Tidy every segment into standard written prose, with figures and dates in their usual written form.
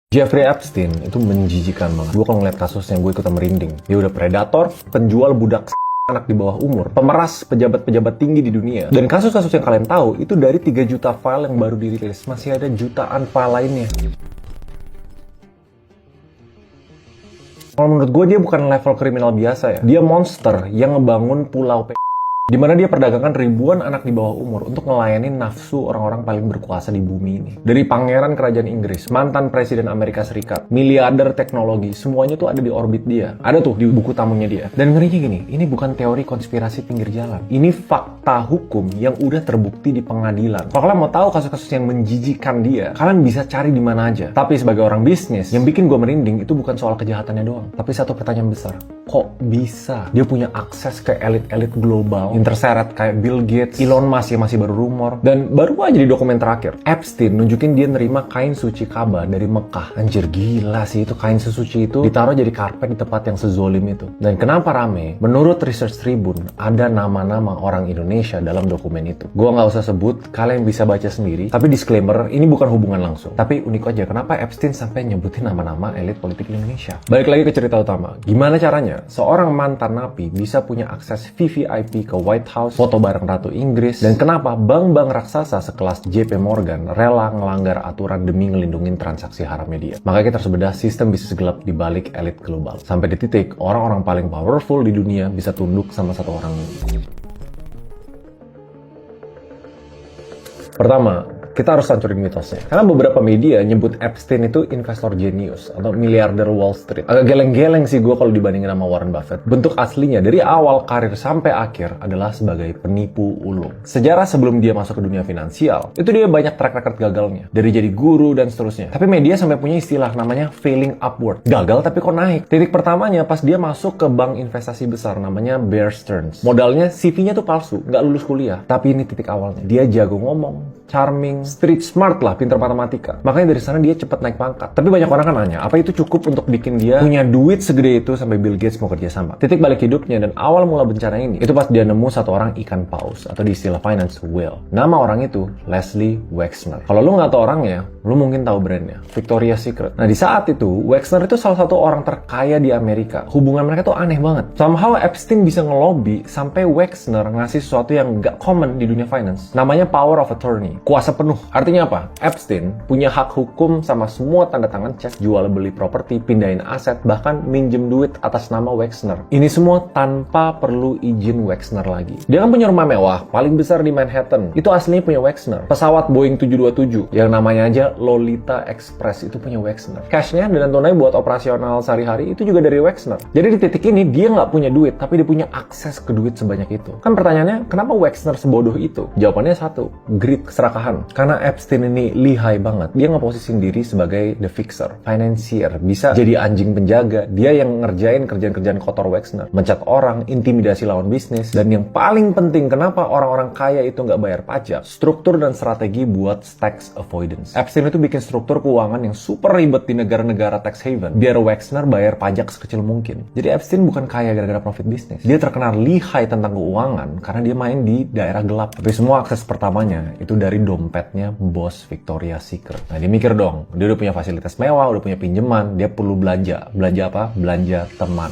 Jeffrey Epstein itu menjijikan banget. Gue kalau ngeliat kasusnya gue ikutan merinding. Dia udah predator, penjual budak anak di bawah umur, pemeras pejabat-pejabat tinggi di dunia. Dan kasus-kasus yang kalian tahu itu dari 3 juta file yang baru dirilis, masih ada jutaan file lainnya. Kalau menurut gue dia bukan level kriminal biasa ya. Dia monster yang ngebangun pulau di mana dia perdagangkan ribuan anak di bawah umur untuk ngelayanin nafsu orang-orang paling berkuasa di bumi ini. Dari pangeran kerajaan Inggris, mantan presiden Amerika Serikat, miliarder teknologi, semuanya tuh ada di orbit dia. Ada tuh di buku tamunya dia. Dan ngerinya gini, ini bukan teori konspirasi pinggir jalan. Ini fakta hukum yang udah terbukti di pengadilan. Kalau kalian mau tahu kasus-kasus yang menjijikan dia, kalian bisa cari di mana aja. Tapi sebagai orang bisnis, yang bikin gue merinding itu bukan soal kejahatannya doang. Tapi satu pertanyaan besar, kok bisa dia punya akses ke elit-elit global terseret kayak Bill Gates, Elon Musk yang masih baru rumor, dan baru aja di dokumen terakhir Epstein nunjukin dia nerima kain suci Ka'bah dari Mekah. Anjir, gila sih itu kain sesuci itu ditaruh jadi karpet di tempat yang sezolim itu. Dan kenapa rame? Menurut Research Tribune ada nama-nama orang Indonesia dalam dokumen itu. Gua nggak usah sebut, kalian bisa baca sendiri. Tapi disclaimer, ini bukan hubungan langsung. Tapi unik aja kenapa Epstein sampai nyebutin nama-nama elit politik Indonesia. Balik lagi ke cerita utama. Gimana caranya seorang mantan napi bisa punya akses VVIP ke White House, foto bareng Ratu Inggris, dan kenapa bank-bank raksasa sekelas JP Morgan rela ngelanggar aturan demi ngelindungin transaksi haramnya dia. Makanya kita harus bedah sistem bisnis gelap di balik elit global. Sampai di titik orang-orang paling powerful di dunia bisa tunduk sama satu orang. Pertama, kita harus hancurin mitosnya. Karena beberapa media nyebut Epstein itu investor jenius atau miliarder Wall Street. Agak geleng-geleng sih gue kalau dibandingin sama Warren Buffett. Bentuk aslinya dari awal karir sampai akhir adalah sebagai penipu ulung. Sejarah sebelum dia masuk ke dunia finansial, itu dia banyak track record gagalnya. Dari jadi guru dan seterusnya. Tapi media sampai punya istilah namanya failing upward. Gagal tapi kok naik. Titik pertamanya pas dia masuk ke bank investasi besar namanya Bear Stearns. Modalnya CV-nya tuh palsu, nggak lulus kuliah. Tapi ini titik awalnya. Dia jago ngomong, charming, street smart lah, pinter matematika. Makanya dari sana dia cepet naik pangkat. Tapi banyak orang kan nanya, apa itu cukup untuk bikin dia punya duit segede itu sampai Bill Gates mau kerja sama? Titik balik hidupnya dan awal mula bencana ini, itu pas dia nemu satu orang ikan paus atau di istilah finance whale. Nama orang itu Leslie Wexner. Kalau lu nggak tahu orangnya, lu mungkin tahu brandnya, Victoria's Secret. Nah di saat itu, Wexner itu salah satu orang terkaya di Amerika. Hubungan mereka tuh aneh banget. Somehow Epstein bisa ngelobi sampai Wexner ngasih sesuatu yang nggak common di dunia finance. Namanya power of attorney, kuasa penuh. Artinya apa? Epstein punya hak hukum sama semua tanda tangan cek jual beli properti, pindahin aset, bahkan minjem duit atas nama Wexner. Ini semua tanpa perlu izin Wexner lagi. Dia kan punya rumah mewah, paling besar di Manhattan. Itu aslinya punya Wexner. Pesawat Boeing 727, yang namanya aja Lolita Express, itu punya Wexner. Cashnya dan tunai buat operasional sehari-hari itu juga dari Wexner. Jadi di titik ini dia nggak punya duit, tapi dia punya akses ke duit sebanyak itu. Kan pertanyaannya, kenapa Wexner sebodoh itu? Jawabannya satu, greed, keserakahan. Karena Epstein ini lihai banget. Dia ngeposisin diri sebagai the fixer, financier, bisa jadi anjing penjaga. Dia yang ngerjain kerjaan-kerjaan kotor Wexner, mencat orang, intimidasi lawan bisnis, dan yang paling penting kenapa orang-orang kaya itu nggak bayar pajak, struktur dan strategi buat tax avoidance. Epstein itu bikin struktur keuangan yang super ribet di negara-negara tax haven, biar Wexner bayar pajak sekecil mungkin. Jadi Epstein bukan kaya gara-gara profit bisnis. Dia terkenal lihai tentang keuangan karena dia main di daerah gelap. Tapi semua akses pertamanya itu dari dompetnya bos Victoria's Secret. Nah dia mikir dong, dia udah punya fasilitas mewah, udah punya pinjaman, dia perlu belanja. Belanja apa? Belanja teman.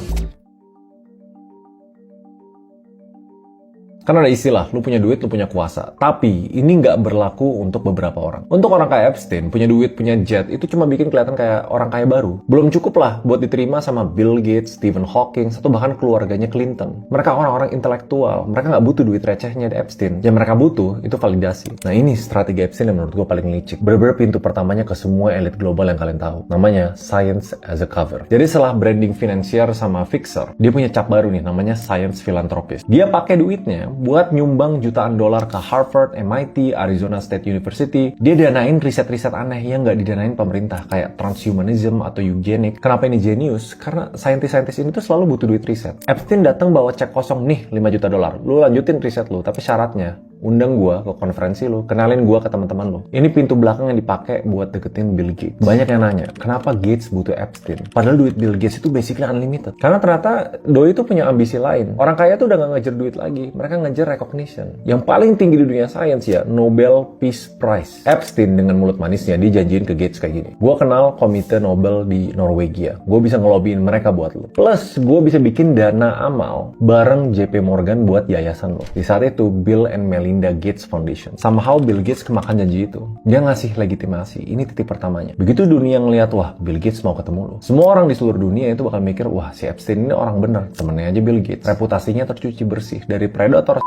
Kan ada istilah, lu punya duit, lu punya kuasa. Tapi ini nggak berlaku untuk beberapa orang. Untuk orang kayak Epstein, punya duit, punya jet, itu cuma bikin kelihatan kayak orang kaya baru. Belum cukup lah buat diterima sama Bill Gates, Stephen Hawking, atau bahkan keluarganya Clinton. Mereka orang-orang intelektual. Mereka nggak butuh duit recehnya di Epstein. Yang mereka butuh, itu validasi. Nah ini strategi Epstein yang menurut gue paling licik. Bener-bener pintu pertamanya ke semua elit global yang kalian tahu. Namanya Science as a Cover. Jadi setelah branding finansier sama fixer, dia punya cap baru nih, namanya Science Philanthropist. Dia pakai duitnya buat nyumbang jutaan dolar ke Harvard, MIT, Arizona State University. Dia danain riset-riset aneh yang nggak didanain pemerintah, kayak transhumanism atau eugenik. Kenapa ini jenius? Karena saintis-saintis ini tuh selalu butuh duit riset. Epstein datang bawa cek kosong, nih 5 juta dolar. Lu lanjutin riset lu, tapi syaratnya undang gue ke konferensi lo, kenalin gue ke teman-teman lo. Ini pintu belakang yang dipakai buat deketin Bill Gates. Banyak yang nanya, kenapa Gates butuh Epstein? Padahal duit Bill Gates itu basically unlimited. Karena ternyata doi itu punya ambisi lain. Orang kaya tuh udah gak ngejar duit lagi, mereka ngejar recognition. Yang paling tinggi di dunia sains ya, Nobel Peace Prize. Epstein dengan mulut manisnya dijanjiin ke Gates kayak gini. Gue kenal komite Nobel di Norwegia. Gue bisa ngelobiin mereka buat lo. Plus, gue bisa bikin dana amal bareng JP Morgan buat yayasan lo. Di saat itu, Bill and Melinda Gates Foundation. Somehow Bill Gates kemakan janji itu. Dia ngasih legitimasi. Ini titik pertamanya. Begitu dunia ngeliat, wah Bill Gates mau ketemu lo. Semua orang di seluruh dunia itu bakal mikir, wah si Epstein ini orang bener. Temennya aja Bill Gates. Reputasinya tercuci bersih. Dari predator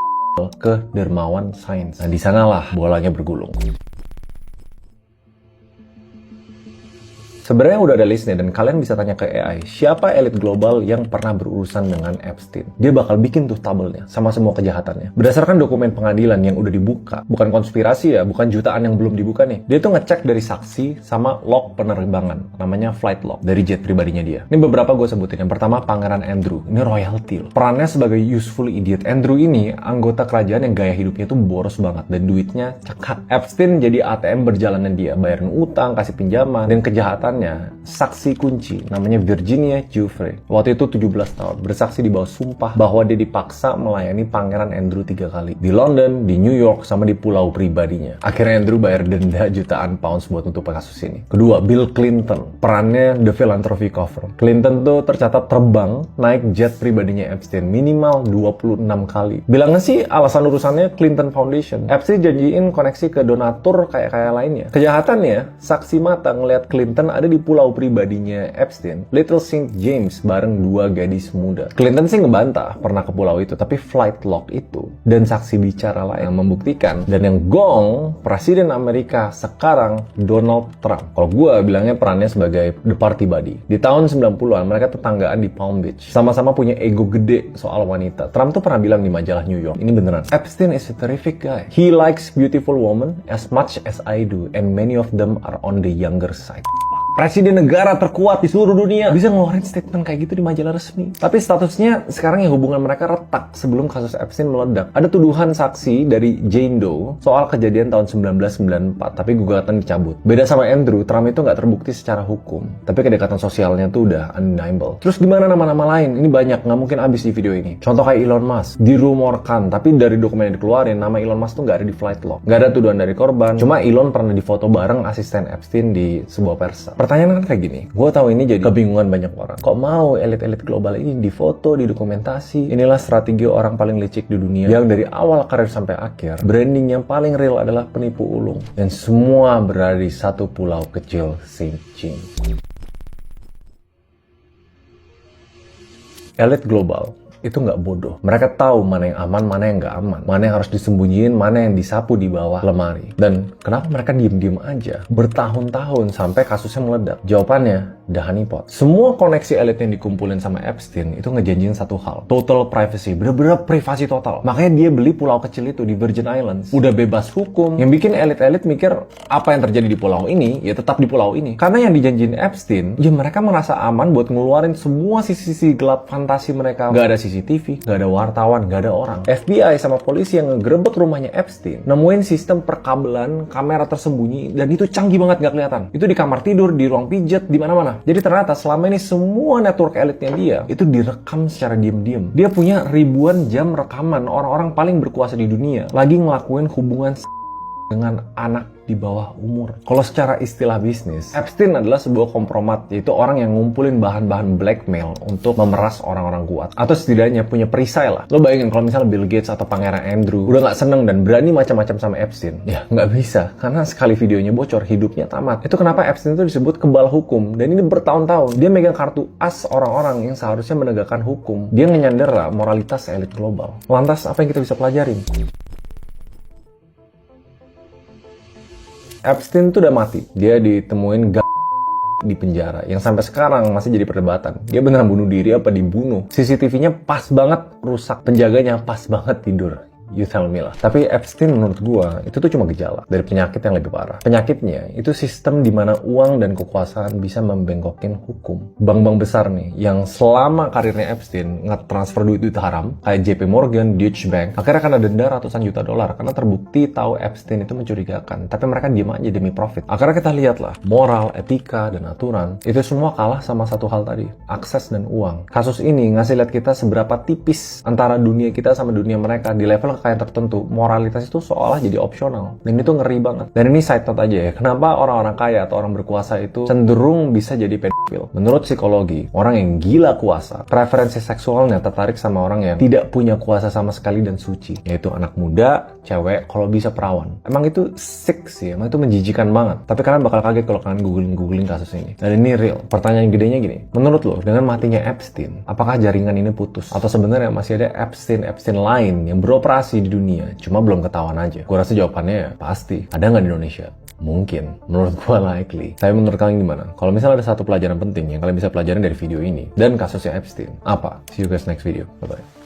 ke dermawan sains. Nah disanalah bolanya bergulung. Sebenarnya udah ada listnya dan kalian bisa tanya ke AI, siapa elit global yang pernah berurusan dengan Epstein? Dia bakal bikin tuh tabelnya sama semua kejahatannya. Berdasarkan dokumen pengadilan yang udah dibuka, bukan konspirasi ya, bukan jutaan yang belum dibuka nih. Dia tuh ngecek dari saksi sama log penerbangan, namanya flight log, dari jet pribadinya dia. Ini beberapa gue sebutin. Yang pertama, Pangeran Andrew. Ini royalty loh. Perannya sebagai useful idiot. Andrew ini anggota kerajaan yang gaya hidupnya tuh boros banget dan duitnya cekak. Epstein jadi ATM berjalannya dia, bayarin utang, kasih pinjaman, dan kejahatan saksi kunci namanya Virginia Giuffre. Waktu itu 17 tahun, bersaksi di bawah sumpah bahwa dia dipaksa melayani Pangeran Andrew 3 kali. Di London, di New York, sama di pulau pribadinya. Akhirnya Andrew bayar denda jutaan pounds buat nutup kasus ini. Kedua, Bill Clinton. Perannya The Philanthropy Cover. Clinton tuh tercatat terbang naik jet pribadinya Epstein minimal 26 kali. Bilangnya sih alasan urusannya Clinton Foundation. Epstein janjiin koneksi ke donatur kayak lainnya. Kejahatannya, saksi mata ngeliat Clinton ada di pulau pribadinya Epstein, Little St. James, bareng 2 gadis muda. Clinton sih ngebantah pernah ke pulau itu, tapi flight log itu dan saksi bicara lain yang membuktikan. Dan yang gong, Presiden Amerika sekarang Donald Trump. Kalau gue bilangnya perannya sebagai the party buddy. Di tahun 90-an mereka tetanggaan di Palm Beach. Sama-sama punya ego gede soal wanita. Trump tuh pernah bilang di majalah New York, ini beneran, Epstein is a terrific guy. He likes beautiful women as much as I do, and many of them are on the younger side. Presiden negara terkuat di seluruh dunia bisa ngeluarin statement kayak gitu di majalah resmi. Tapi statusnya sekarang ya hubungan mereka retak sebelum kasus Epstein meledak. Ada tuduhan saksi dari Jane Doe soal kejadian tahun 1994, tapi gugatan dicabut. Beda sama Andrew, Trump itu nggak terbukti secara hukum, tapi kedekatan sosialnya tuh udah undeniable. Terus gimana nama-nama lain? Ini banyak, nggak mungkin habis di video ini. Contoh kayak Elon Musk, dirumorkan, tapi dari dokumen yang dikeluarin, nama Elon Musk tuh nggak ada di flight log. Nggak ada tuduhan dari korban, cuma Elon pernah difoto bareng asisten Epstein di sebuah persa. Pertanyaan kan kayak gini, gue tahu ini jadi kebingungan banyak orang. Kok mau elit-elit global ini difoto, didokumentasi? Inilah strategi orang paling licik di dunia, yang dari awal karir sampai akhir, branding yang paling real adalah penipu ulung. Dan semua berada di satu pulau kecil, St. James. Elit global itu nggak bodoh. Mereka tahu mana yang aman, mana yang nggak aman, mana yang harus disembunyiin, mana yang disapu di bawah lemari. Dan kenapa mereka diem-diem aja bertahun-tahun sampai kasusnya meledak? Jawabannya, the honeypot. Semua koneksi elit yang dikumpulin sama Epstein itu ngejanjiin satu hal, total privacy, bener-bener privasi total. Makanya dia beli pulau kecil itu di Virgin Islands. Udah bebas hukum. Yang bikin elit-elit mikir apa yang terjadi di pulau ini, ya tetap di pulau ini. Karena yang dijanjiin Epstein, ya mereka merasa aman buat ngeluarin semua sisi-sisi gelap fantasi mereka. Nggak ada CCTV, nggak ada wartawan, nggak ada orang. FBI sama polisi yang ngegerebek rumahnya Epstein nemuin sistem perkabelan kamera tersembunyi, dan itu canggih banget, nggak kelihatan. Itu di kamar tidur, di ruang pijat, di mana-mana. Jadi ternyata selama ini semua network elitnya dia itu direkam secara diam-diam. Dia punya ribuan jam rekaman orang-orang paling berkuasa di dunia lagi ngelakuin hubungan dengan anak di bawah umur. Kalau secara istilah bisnis, Epstein adalah sebuah kompromat, yaitu orang yang ngumpulin bahan-bahan blackmail untuk memeras orang-orang kuat. Atau setidaknya punya perisai lah. Lo bayangin kalau misalnya Bill Gates atau Pangeran Andrew udah nggak seneng dan berani macam-macam sama Epstein. Ya nggak bisa, karena sekali videonya bocor, hidupnya tamat. Itu kenapa Epstein itu disebut kebal hukum, dan ini bertahun-tahun. Dia megang kartu as orang-orang yang seharusnya menegakkan hukum. Dia ngenyandera moralitas elit global. Lantas apa yang kita bisa pelajarin? Epstein tuh udah mati. Dia ditemuin di penjara, yang sampai sekarang masih jadi perdebatan. Dia beneran bunuh diri apa dibunuh? CCTV-nya pas banget rusak, penjaganya pas banget tidur. You tell me lah. Tapi Epstein menurut gua itu tuh cuma gejala dari penyakit yang lebih parah. Penyakitnya itu sistem di mana uang dan kekuasaan bisa membengkokin hukum. Bank-bank besar nih yang selama karirnya Epstein nge-transfer duit haram kayak JP Morgan, Deutsche Bank, akhirnya kena denda ratusan juta dolar karena terbukti tahu Epstein itu mencurigakan. Tapi mereka diam aja demi profit. Akhirnya kita lihat lah, moral, etika, dan aturan itu semua kalah sama satu hal tadi, akses dan uang. Kasus ini ngasih lihat kita seberapa tipis antara dunia kita sama dunia mereka. Di level kekayaan tertentu, moralitas itu seolah jadi opsional. Dan itu ngeri banget. Dan ini side note aja ya, kenapa orang-orang kaya atau orang berkuasa itu cenderung bisa jadi pedofil? Menurut psikologi, orang yang gila kuasa, preferensi seksualnya tertarik sama orang yang tidak punya kuasa sama sekali dan suci. Yaitu anak muda, cewek, kalau bisa perawan. Emang itu sick sih, emang itu menjijikan banget. Tapi kalian bakal kaget kalau kalian googling kasus ini. Dan ini real. Pertanyaan gedenya gini, menurut lo, dengan matinya Epstein, apakah jaringan ini putus? Atau sebenarnya masih ada Epstein lain yang beroperasi di dunia, cuma belum ketahuan aja? Gue rasa jawabannya ya pasti. Ada nggak di Indonesia? Mungkin. Menurut gue likely. Tapi menurut kalian gimana? Kalau misalnya ada satu pelajaran penting yang kalian bisa pelajarin dari video ini dan kasusnya Epstein, apa? See you guys next video. Bye-bye.